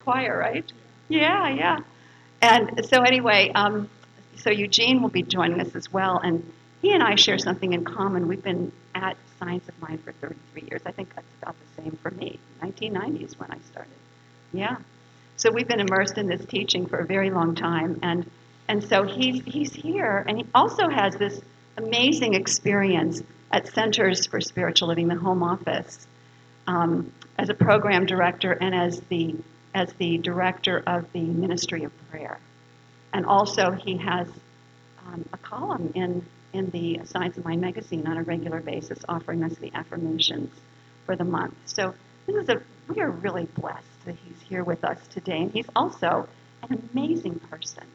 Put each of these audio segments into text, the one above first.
choir, right? Yeah, yeah. And so anyway, so Eugene will be joining us as well, and he and I share something in common. We've been at Science of Mind for 33 years. I think that's about the same for me. 1990 is when I started. Yeah. So we've been immersed in this teaching for a very long time, and so he's here, and he also has this amazing experience at Centers for Spiritual Living, the home office, as a program director and as the director of the Ministry of Prayer. And also he has a column in the Science of Mind magazine on a regular basis offering us the affirmations for the month. So we are really blessed that he's here with us today. And he's also an amazing person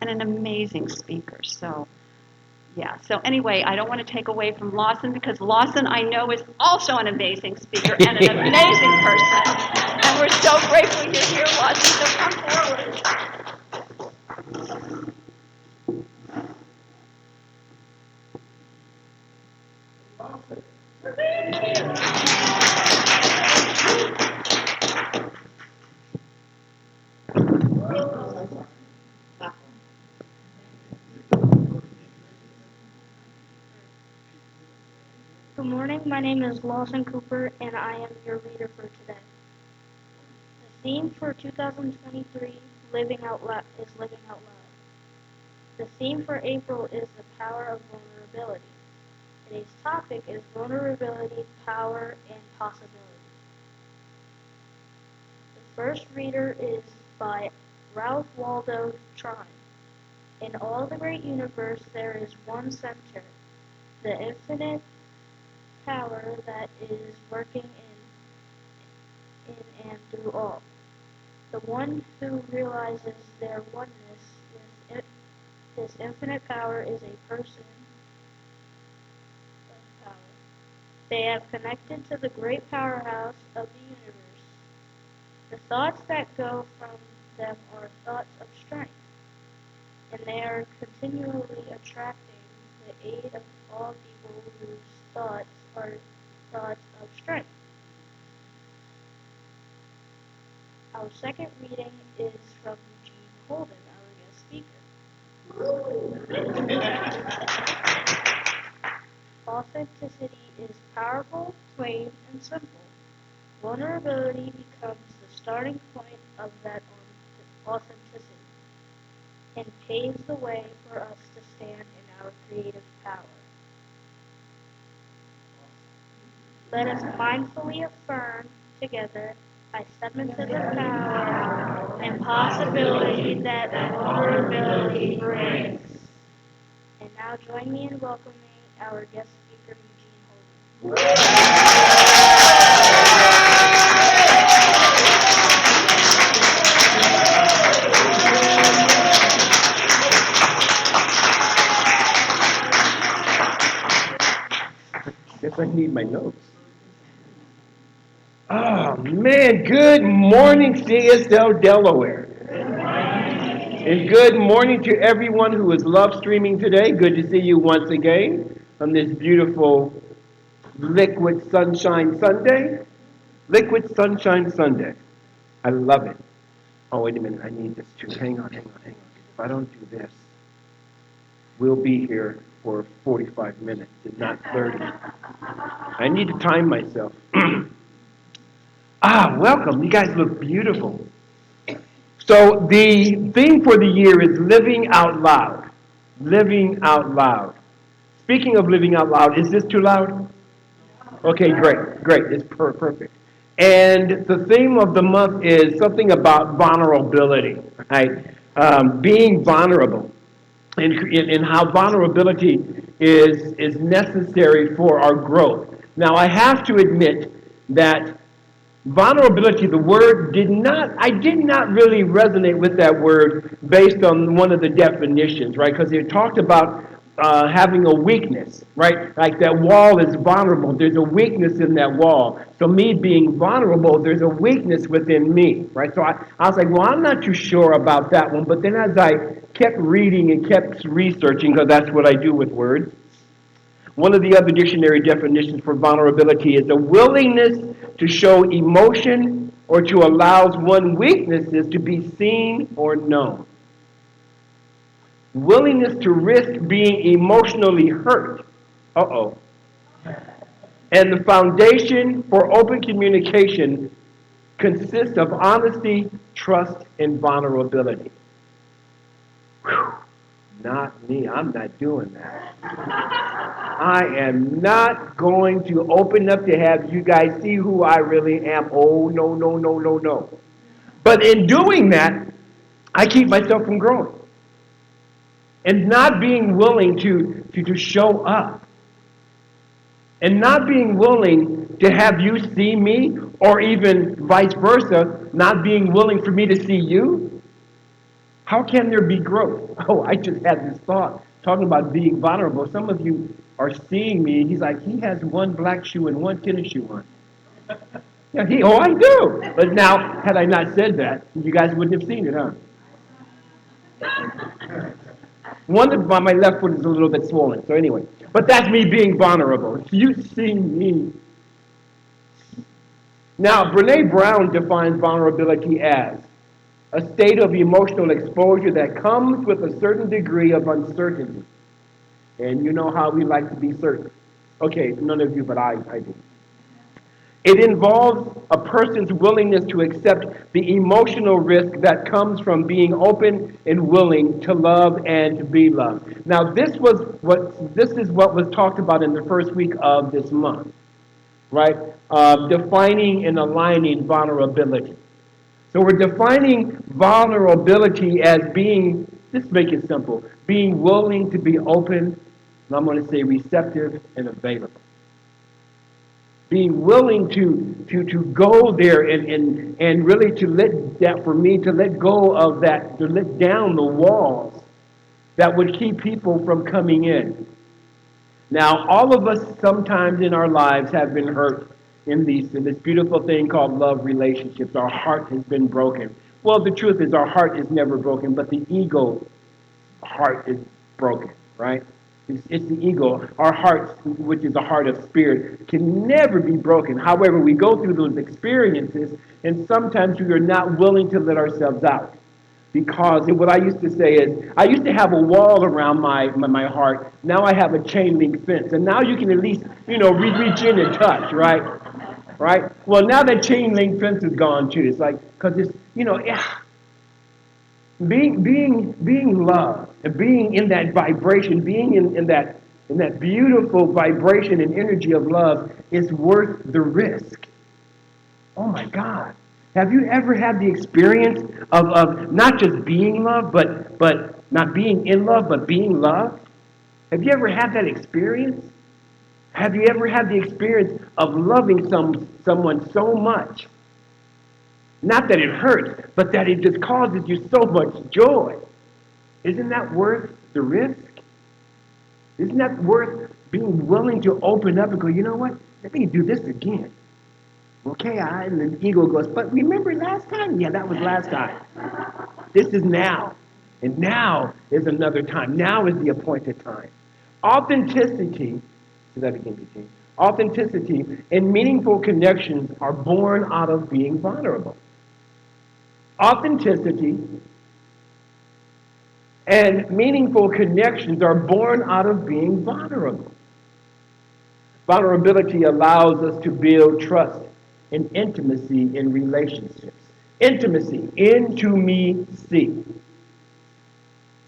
and an amazing speaker. So yeah, so anyway, I don't want to take away from Lawson because Lawson, I know, is also an amazing speaker and an amazing person. And we're so grateful you're here, Lawson, so come forward. Good morning, my name is Lawson Cooper, and I am your reader for today. The theme for 2023 is Living Out Loud. The theme for April is the power of vulnerability. Today's topic is vulnerability, power, and possibility. The first reader is by Ralph Waldo Trine. In all the great universe there is one center, the infinite power that is working in and through all. The one who realizes their oneness with this infinite power is a person of power. They have connected to the great powerhouse of the universe. The thoughts that go from them are thoughts of strength, and they are continually attracting the aid of all people whose thoughts are thoughts of strength. Our second reading is from Eugene Holden, our guest speaker. Authenticity is powerful, plain, and simple. Vulnerability becomes the starting point of that authenticity and paves the way for us to stand in our creative power. Let us mindfully affirm together, I step into the power and possibility that vulnerability brings. And now join me in welcoming our guest speaker, Eugene Holden. Guess I need my notes. Oh, man, good morning, CSL Delaware. And good morning to everyone who is love streaming today. Good to see you once again on this beautiful Liquid Sunshine Sunday. Liquid Sunshine Sunday. I love it. Oh, wait a minute. I need this too. Hang on. If I don't do this, we'll be here for 45 minutes and not 30. I need to time myself. Welcome. You guys look beautiful. So the theme for the year is living out loud. Living out loud. Speaking of living out loud, is this too loud? Okay, great. It's perfect. And the theme of the month is something about vulnerability, right? Being vulnerable, and how vulnerability is necessary for our growth. Now, I have to admit that vulnerability, the word I did not really resonate with that word based on one of the definitions, right? Because it talked about having a weakness, right? Like that wall is vulnerable. There's a weakness in that wall. So me being vulnerable, there's a weakness within me, right? So I was like, well, I'm not too sure about that one. But then as I kept reading and kept researching, because that's what I do with words, one of the other dictionary definitions for vulnerability is a willingness to show emotion or to allow one's weaknesses to be seen or known. Willingness to risk being emotionally hurt. Uh-oh. And the foundation for open communication consists of honesty, trust, and vulnerability. Whew. Not me. I'm not doing that. I am not going to open up to have you guys see who I really am. Oh, no, no, no, no, no. But in doing that, I keep myself from growing. And not being willing to show up. And not being willing to have you see me, or even vice versa, not being willing for me to see you. How can there be growth? Oh, I just had this thought, talking about being vulnerable. Some of you are seeing me. He's like, he has one black shoe and one tennis shoe on. Yeah, I do. But now, had I not said that, you guys wouldn't have seen it, huh? One of my left foot is a little bit swollen. So anyway, but that's me being vulnerable. You see me. Now, Brene Brown defines vulnerability as a state of emotional exposure that comes with a certain degree of uncertainty. And you know how we like to be certain. Okay, none of you, but I do. It involves a person's willingness to accept the emotional risk that comes from being open and willing to love and to be loved. Now, this is what was talked about in the first week of this month, right? Defining and aligning vulnerability. So we're defining vulnerability as being, let's make it simple, being willing to be open, and I'm going to say receptive and available. Being willing to go there and really to let that, for me, to let go of that, to let down the walls that would keep people from coming in. Now, all of us sometimes in our lives have been hurt in this beautiful thing called love relationships. Our heart has been broken. Well, the truth is our heart is never broken, but the ego heart is broken, right? It's the ego. Our heart, which is the heart of spirit, can never be broken. However, we go through those experiences, and sometimes we are not willing to let ourselves out. Because what I used to say is, I used to have a wall around my heart. Now I have a chain link fence. And now you can at least, reach in and touch, right? Right? Well, now that chain link fence is gone too. It's like, because it's, being loved and being in that vibration, being in that beautiful vibration and energy of love is worth the risk. Oh my God. Have you ever had the experience of not just being loved, but not being in love, but being loved? Have you ever had that experience? Have you ever had the experience of loving someone so much? Not that it hurts, but that it just causes you so much joy. Isn't that worth the risk? Isn't that worth being willing to open up and go, you know what? Let me do this again. Okay, and the ego goes, but remember last time? Yeah, that was last time. This is now. And now is another time. Now is the appointed time. Authenticity, say that again, BT. Authenticity and meaningful connections are born out of being vulnerable. Authenticity and meaningful connections are born out of being vulnerable. Vulnerability allows us to build trust and intimacy in relationships. Intimacy, into me, see.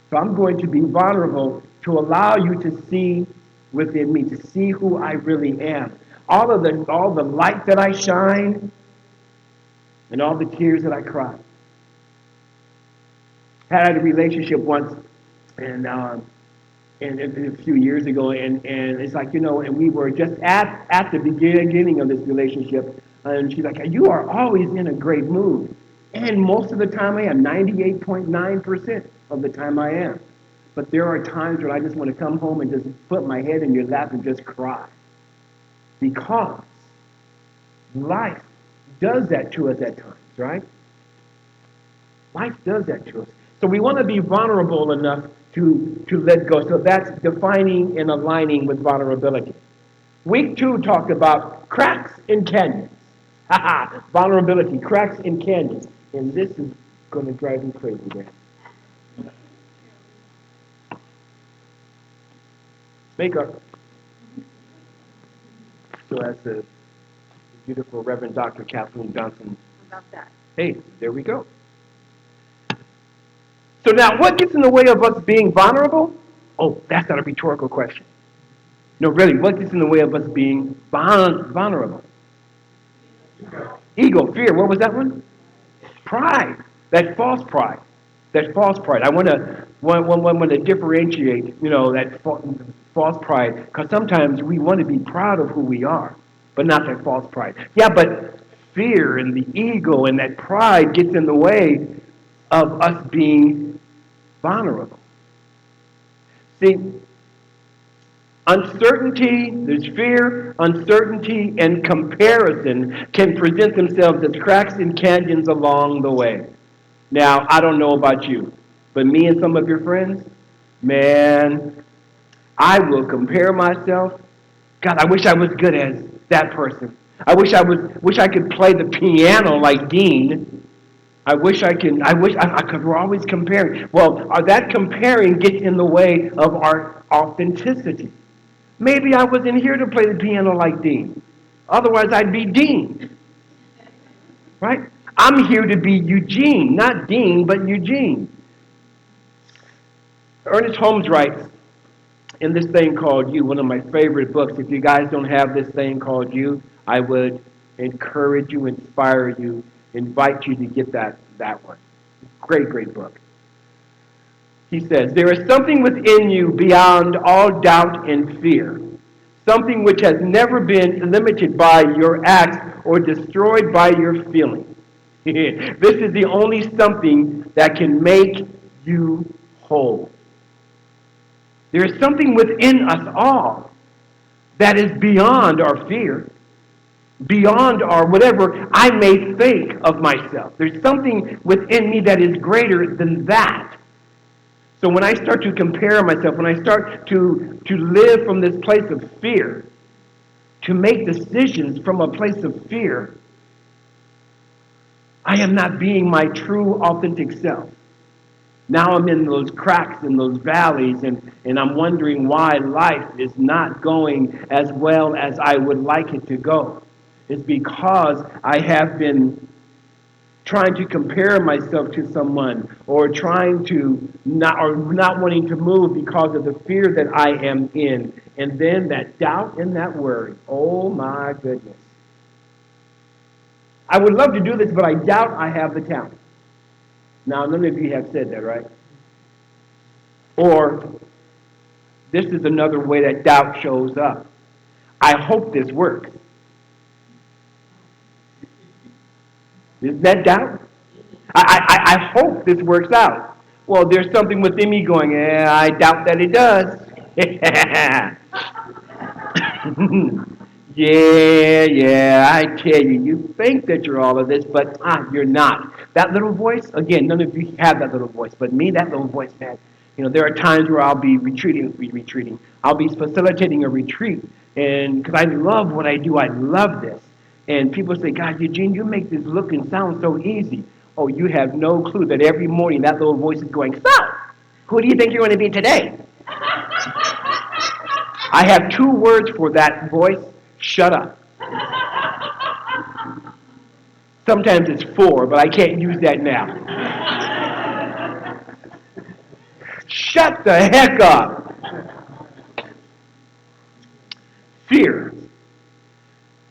So I'm going to be vulnerable to allow you to see within me, to see who I really am. All the light that I shine and all the tears that I cry. Had a relationship once, and a few years ago, and it's like, and we were just at the beginning of this relationship, and she's like, you are always in a great mood. And most of the time I am, 98.9% of the time I am. But there are times when I just want to come home and just put my head in your lap and just cry. Because life does that to us at times, right? Life does that to us. So we want to be vulnerable enough to let go. So that's defining and aligning with vulnerability. Week 2 talked about cracks in canyons. Vulnerability, cracks and canyons. And this is going to drive you crazy, man. Makeup. So as the beautiful Reverend Dr. Kathleen Johnson. About that. Hey, there we go. So now, what gets in the way of us being vulnerable? Oh, that's not a rhetorical question. No, really, what gets in the way of us being vulnerable? Ego, fear. What was that one? Pride. That false pride. That false pride. I want to differentiate, that false pride, because sometimes we want to be proud of who we are, but not that false pride. Yeah, but fear and the ego and that pride gets in the way of us being vulnerable. See, uncertainty, there's fear, uncertainty, and comparison can present themselves as cracks and canyons along the way. Now, I don't know about you, but me and some of your friends, man, I will compare myself. God, I wish I was good as that person. Wish I could play the piano like Dean. I could, we're always comparing. Well, that comparing gets in the way of our authenticity. Maybe I wasn't here to play the piano like Dean. Otherwise, I'd be Dean. Right? I'm here to be Eugene, not Dean, but Eugene. Ernest Holmes writes in this thing called You, one of my favorite books. If you guys don't have this thing called You, I would encourage you, inspire you, invite you to get that one. Great, great book. He says, there is something within you beyond all doubt and fear, something which has never been limited by your acts or destroyed by your feelings. This is the only something that can make you whole. There is something within us all that is beyond our fear, beyond our whatever I may think of myself. There's something within me that is greater than that. So when I start to compare myself, when I start to live from this place of fear, to make decisions from a place of fear, I am not being my true, authentic self. Now I'm in those cracks and those valleys, and I'm wondering why life is not going as well as I would like it to go. It's because I have been trying to compare myself to someone, or trying to not wanting to move because of the fear that I am in. And then that doubt and that worry. Oh my goodness. I would love to do this, but I doubt I have the talent. Now, none of you have said that, right? Or, this is another way that doubt shows up. I hope this works. Isn't that doubt? I hope this works out. Well, there's something within me going, I doubt that it does. Yeah, I tell you, you think that you're all of this, but you're not. That little voice, again, none of you have that little voice, but me, that little voice, man. There are times where I'll be retreating. I'll be facilitating a retreat, and because I love what I do, I love this. And people say, God, Eugene, you make this look and sound so easy. Oh, you have no clue that every morning that little voice is going, so, who do you think you're going to be today? I have 2 words for that voice. Shut up. Sometimes it's 4, but I can't use that now. Shut the heck up. Fear.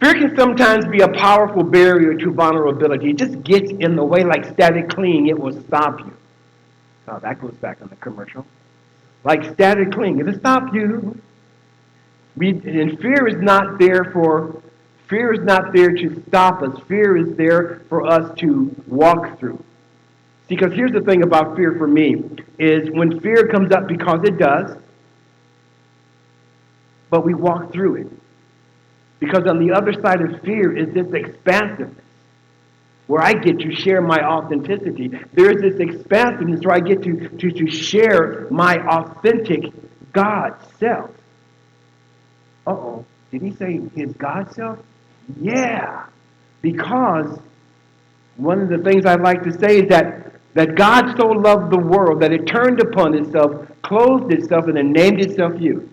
Fear can sometimes be a powerful barrier to vulnerability. It just gets in the way like static cling. It will stop you. Oh, that goes back on the commercial. Like static cling. It'll stop you. And fear is not there to stop us. Fear is there for us to walk through. Because here's the thing about fear for me, is when fear comes up, because it does, but we walk through it. Because on the other side of fear is this expansiveness, where I get to share my authenticity. There is this expansiveness where I get to share my authentic God self. Uh-oh. Did he say his God self? Yeah. Because one of the things I like to say is that God so loved the world that it turned upon itself, clothed itself, and then named itself you.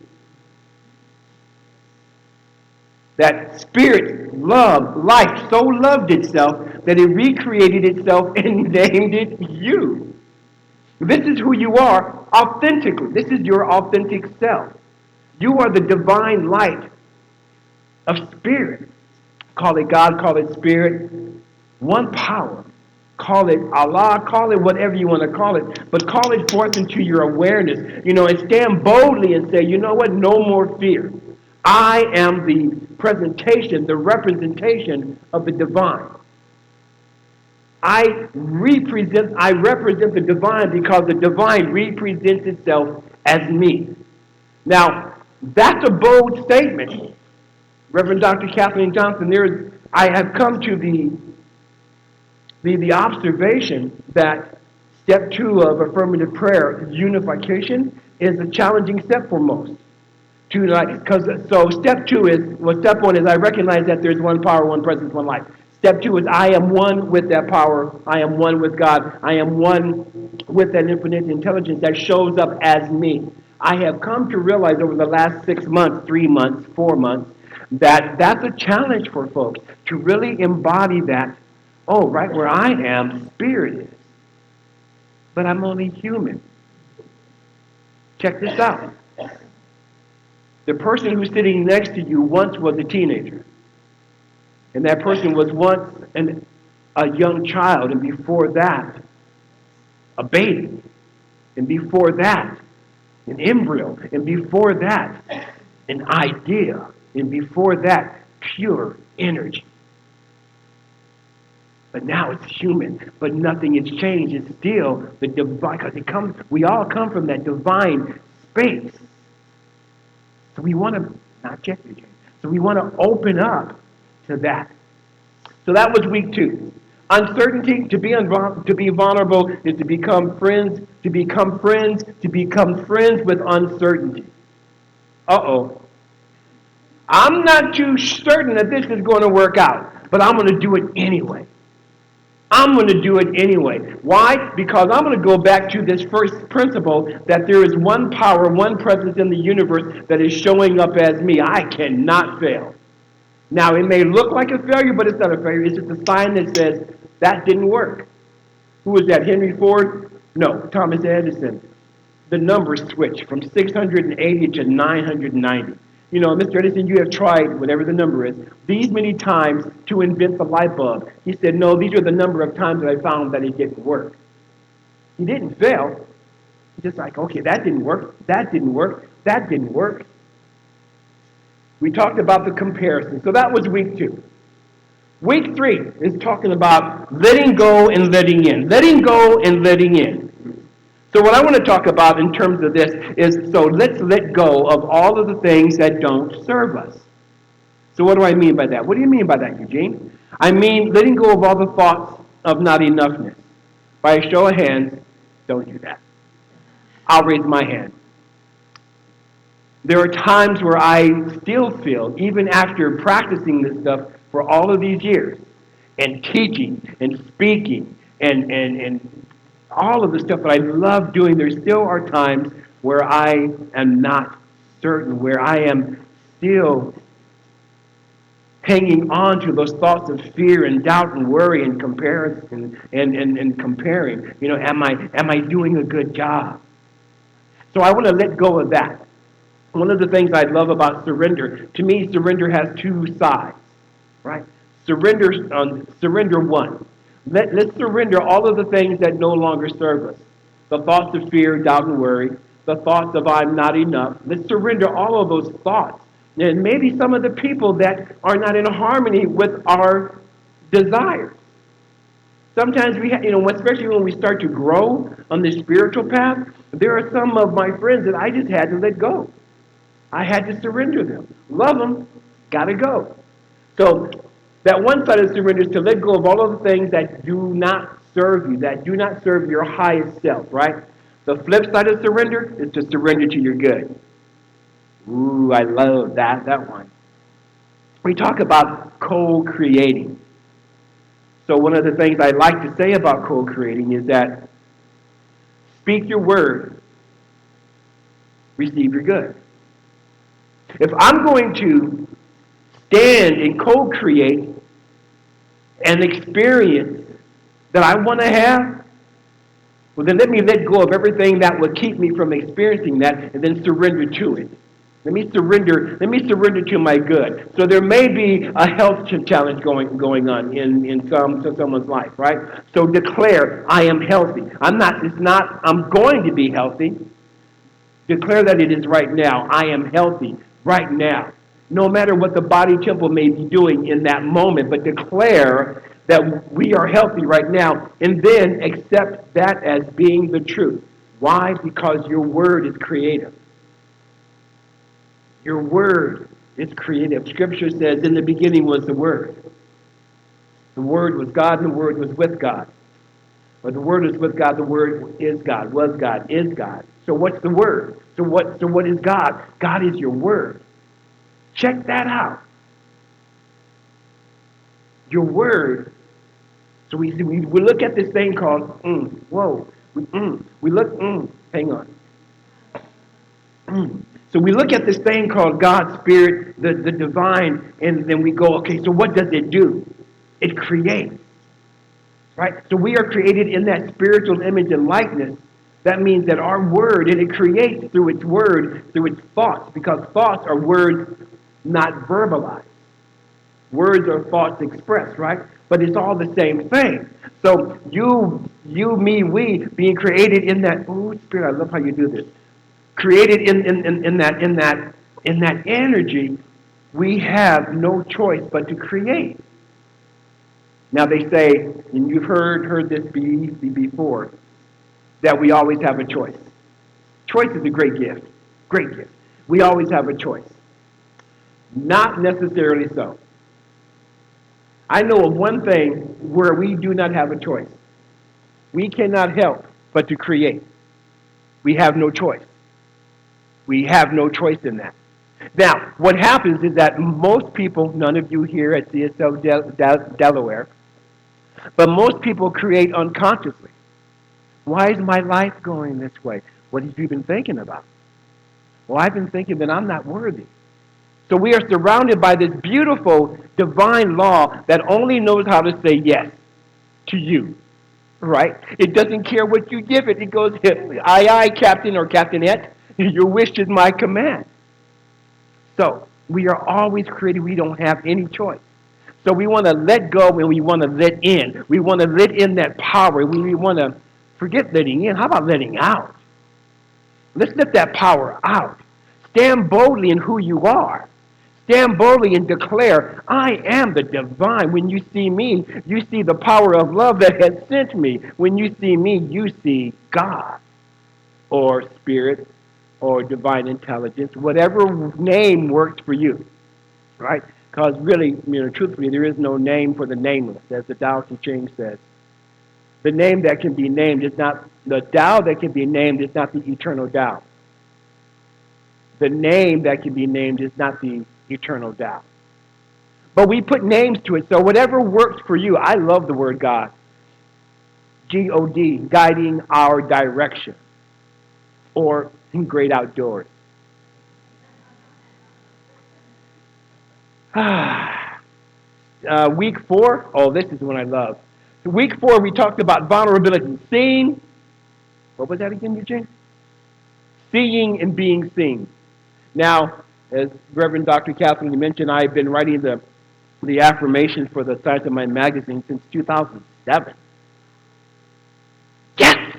That spirit, love, life so loved itself that it recreated itself and named it you. This is who you are authentically. This is your authentic self. You are the divine light of spirit. Call it God, call it spirit. One power. Call it Allah, call it whatever you want to call it, but call it forth into your awareness, and stand boldly and say, you know what, no more fear. I am the presentation, the representation of the divine. I represent the divine because the divine represents itself as me. Now, that's a bold statement. Reverend Dr. Kathleen Johnson, I have come to the observation that step 2 of affirmative prayer, unification, is a challenging step for most. So step 2 is, step 1 is I recognize that there's one power, one presence, one life. Step 2 is I am one with that power. I am one with God. I am one with that infinite intelligence that shows up as me. I have come to realize over the last 6 months, 3 months, 4 months, that that's a challenge for folks to really embody that. Oh, right where I am, spirit is. But I'm only human. Check this out. The person who's sitting next to you once was a teenager. And that person was once a young child, and before that, a baby. And before that, an embryo. And before that, an idea. And before that, pure energy. But now it's human, but nothing has changed. It's still the divine, because we all come from that divine space. So we want to, not yet, so we want to open up to that. So that was week 2. Uncertainty, to be vulnerable, is to become friends, to become friends with uncertainty. Uh-oh. I'm not too certain that this is going to work out, but I'm going to do it anyway. I'm going to do it anyway. Why? Because I'm going to go back to this first principle that there is one power, one presence in the universe that is showing up as me. I cannot fail. Now, it may look like a failure, but it's not a failure. It's just a sign that says that didn't work. Who was that? Henry Ford? No, Thomas Edison. The numbers switched from 680 to 990. Mr. Edison, you have tried, whatever the number is, these many times to invent the light bulb. He said, no, these are the number of times that I found that it didn't work. He didn't fail. He's just like, okay, that didn't work, that didn't work, that didn't work. We talked about the comparison. So that was week 2. Week 3 is talking about letting go and letting in. Letting go and letting in. So what I want to talk about in terms of this is, so let's let go of all of the things that don't serve us. So what do I mean by that? What do you mean by that, Eugene? I mean letting go of all the thoughts of not enoughness. By a show of hands, don't do that. I'll raise my hand. There are times where I still feel, even after practicing this stuff for all of these years, and teaching and speaking and all of the stuff that I love doing, there still are times where I am not certain, where I am still hanging on to those thoughts of fear and doubt and worry and comparison and comparing. Am I doing a good job? So I want to let go of that. One of the things I love about surrender, to me, surrender has 2 sides, right? Surrender 1. Let's surrender all of the things that no longer serve us. The thoughts of fear, doubt, and worry. The thoughts of I'm not enough. Let's surrender all of those thoughts. And maybe some of the people that are not in harmony with our desires. Sometimes especially when we start to grow on the spiritual path, there are some of my friends that I just had to let go. I had to surrender them. Love them, gotta go. So that one side of surrender is to let go of all of the things that do not serve you, that do not serve your highest self, right? The flip side of surrender is to surrender to your good. Ooh, I love that one. We talk about co-creating. So one of the things I like to say about co-creating is that speak your word, receive your good. If I'm going to stand and co-create an experience that I want to have, well, then let me let go of everything that would keep me from experiencing that and then surrender to it. Let me surrender to my good. So there may be a health challenge going on in someone's life, right? So declare, I am healthy. I'm going to be healthy. Declare that it is right now. I am healthy right now. No matter what the body temple may be doing in that moment, but declare that we are healthy right now, and then accept that as being the truth. Why? Because your word is creative. Your word is creative. Scripture says, in the beginning was the Word. The Word was God, and the Word was with God. But the Word is with God, the Word is God, was God, is God. So what's the Word? So what is God? God is your Word. Check that out. Your Word. So we look at this thing called, whoa. We look, hang on. So we look at this thing called God's Spirit, the divine, and then we go, okay, so what does it do? It creates, right? So we are created in that spiritual image and likeness. That means that our word, and it creates through its word, through its thoughts, because thoughts are words not verbalized. Words are thoughts expressed, right? But it's all the same thing. So you, me, we, being created in that, oh, Spirit, I love how you do this. Created in that energy, we have no choice but to create. Now they say, and you've heard this before, that we always have a choice. Choice is a great gift. Great gift. We always have a choice. Not necessarily so. I know of one thing where we do not have a choice. We cannot help but to create. We have no choice. We have no choice in that. Now, what happens is that most people, none of you here at CSL Delaware, but most people create unconsciously. Why is my life going this way? What have you been thinking about? Well, I've been thinking that I'm not worthy. So we are surrounded by this beautiful divine law that only knows how to say yes to you, right? It doesn't care what you give it. It goes, aye, aye, Captain or Captainette, your wish is my command. So we are always created. We don't have any choice. So we want to let go and we want to let in. We want to let in that power. We want to forget letting in. How about letting out? Let's let that power out. Stand boldly in who you are. Stand boldly and declare, I am the divine. When you see me, you see the power of love that has sent me. When you see me, you see God or spirit or divine intelligence, whatever name works for you, right? Because really, truthfully, there is no name for the nameless, as the Tao Te Ching says. The name that can be named is not, the Tao that can be named is not the eternal Tao. The name that can be named is not the eternal Tao. But we put names to it, so whatever works for you. I love the word God. G-O-D, guiding our direction. Or in great outdoors. Week 4, oh, this is one I love. Week 4, we talked about vulnerability. Seeing, what was that again, Eugene? Seeing and being seen. Now, as Reverend Dr. Catherine mentioned, I've been writing the affirmations for the Science of Mind magazine since 2007. Yes!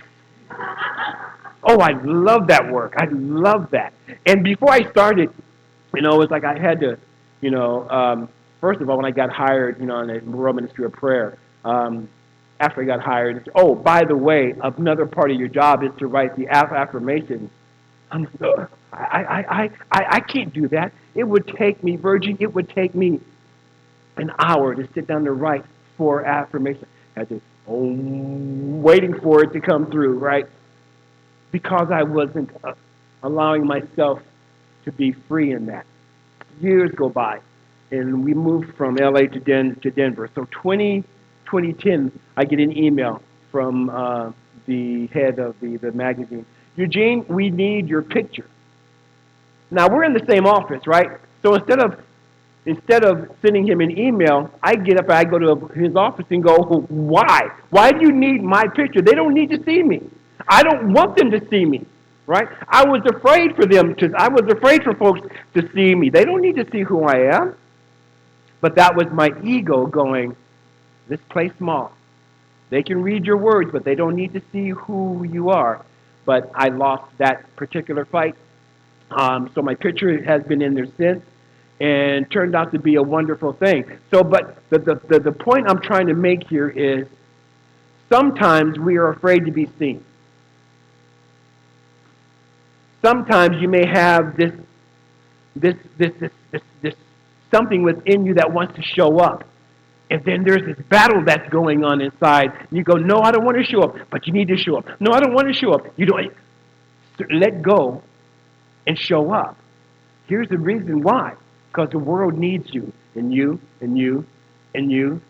Oh, I love that work. I love that. And before I started, it was like I had to, first of all, when I got hired, in the Rural Ministry of Prayer, after I got hired, oh, by the way, another part of your job is to write the affirmations. I'm like, ugh, I can't do that. It would take me, Virgin, it would take me an hour to sit down to write 4 affirmations. I had to, waiting for it to come through, right? Because I wasn't allowing myself to be free in that. Years go by, and we moved from LA to Denver. So 2010, I get an email from the head of the magazine. Eugene, we need your picture. Now we're in the same office, right? So instead of sending him an email, I get up and I go to his office and go, why? Why do you need my picture? They don't need to see me. I don't want them to see me, right? I was afraid for folks to see me. They don't need to see who I am. But that was my ego going, let's play small. They can read your words, but they don't need to see who you are. But I lost that particular fight. So my picture has been in there since and turned out to be a wonderful thing. So, but the point I'm trying to make here is sometimes we are afraid to be seen. Sometimes you may have this something within you that wants to show up. And then there's this battle that's going on inside. And you go, no, I don't want to show up, but you need to show up. No, I don't want to show up. You don't let go and show up. Here's the reason why. Because the world needs you, and you, and you, and you,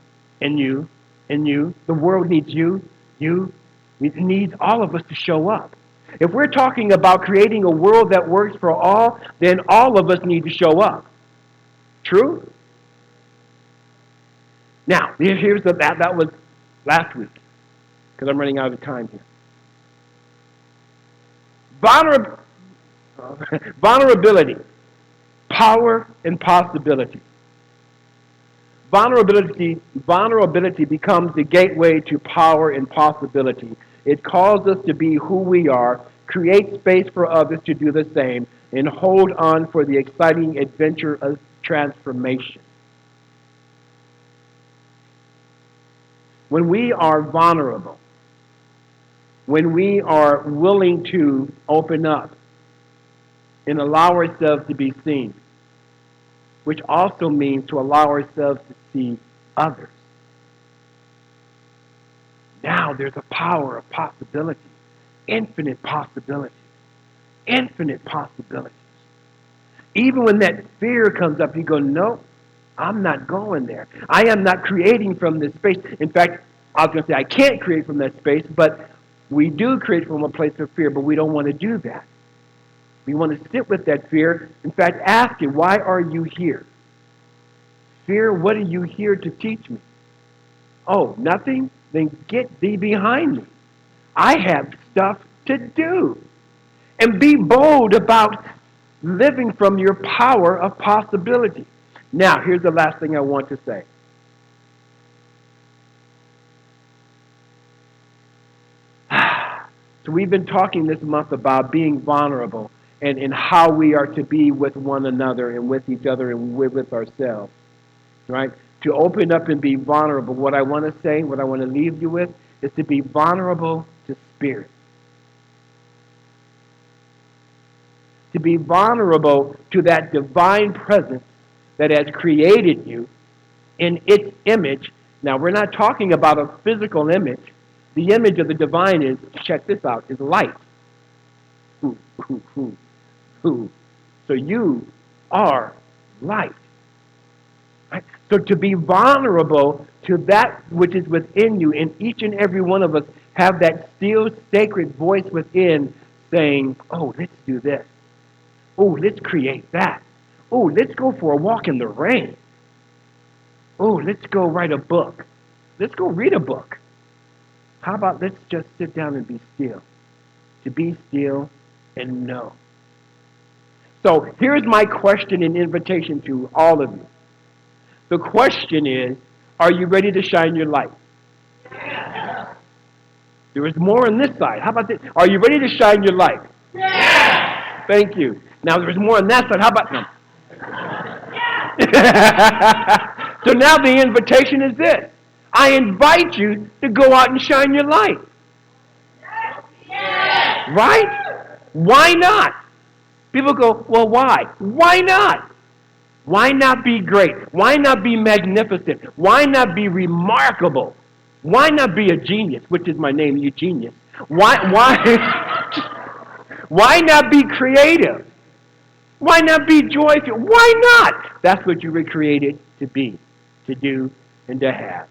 and you, and you. The world needs you, you. It needs all of us to show up. If we're talking about creating a world that works for all, then all of us need to show up. True? Now, here's that was last week, because I'm running out of time here. Vulnerability, power, and possibility. Vulnerability becomes the gateway to power and possibility. It calls us to be who we are, create space for others to do the same, and hold on for the exciting adventure of transformation. When we are vulnerable, when we are willing to open up and allow ourselves to be seen, which also means to allow ourselves to see others. Now there's a power of possibility, infinite possibilities, infinite possibilities. Even when that fear comes up, you go, no, I'm not going there. I am not creating from this space. In fact, I was going to say I can't create from that space, but we do create from a place of fear, but we don't want to do that. We want to sit with that fear. In fact, ask it, why are you here? Fear, what are you here to teach me? Oh, nothing? Then get thee behind me. I have stuff to do. And be bold about living from your power of possibility. Now, here's the last thing I want to say. So we've been talking this month about being vulnerable and how we are to be with one another and with each other and with ourselves. Right? To open up and be vulnerable. What I want to say, what I want to leave you with, is to be vulnerable to spirit. To be vulnerable to that divine presence that has created you in its image. Now, we're not talking about a physical image. The image of the divine is, check this out, is light. So you are light. Right? So to be vulnerable to that which is within you, and each and every one of us have that still sacred voice within saying, oh, let's do this. Oh, let's create that. Oh, let's go for a walk in the rain. Oh, let's go write a book. Let's go read a book. How about let's just sit down and be still? To be still and know. So here's my question and invitation to all of you. The question is, are you ready to shine your light? Yeah. There is more on this side. How about this? Are you ready to shine your light? Yeah. Thank you. Now there's more on that side. How about no? Yeah. So now the invitation is this. I invite you to go out and shine your light. Yeah. Right? Why not? People go, well, why? Why not? Why not be great? Why not be magnificent? Why not be remarkable? Why not be a genius, which is my name, you genius? Why not be creative? Why not be joyful? Why not? That's what you were created to be, to do, and to have.